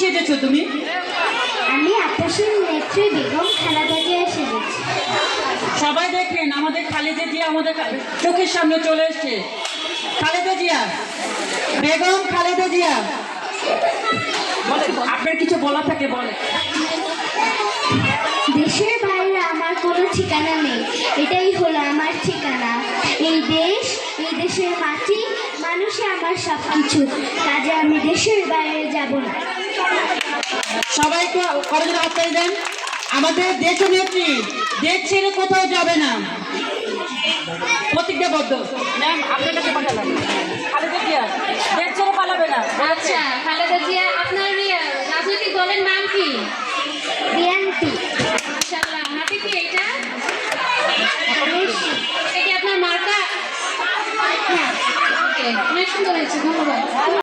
সেজেছো তুমি? আমি আপসের নেত্রী বেগম খালেদা জিয়া সেজেছি। সবাই দেখলেন আমাদের খালেদা জিয়া আমাদের চোখের সামনে চলে এসছে। খালেদা জিয়া, বেগম খালেদা জিয়া, আপনার কিছু বলা থাকে বলে। দেশের বাইরে আমার কোনো ঠিকানা নেই, এটাই হলো আমার ঠিকানা। এই দেশ, এই দেশের মাটি, মানুষই আমার সব কিছু, কাজে আমি দেশের বাইরে যাব না। সবাইকে করজোড়ে হাততালি দেন। আমাদের দেশনেত্রী দেশ ছেড়ে কোথাও যাবে না, প্রতিজ্ঞাবদ্ধ। ম্যাম আপনার কাছে পাঠালাম। খালেদা জিয়া দেশ ছেড়ে পালাবে না। আচ্ছা খালেদা জিয়া, আপনার রাজনৈতিক দলের নাম কি? বিএনপি। মাশাআল্লাহ, হাতে কি এটা? এটা কি আপনার মার্কা? হ্যাঁ। ওকে, অনেক সুন্দর হয়েছে, ধন্যবাদ।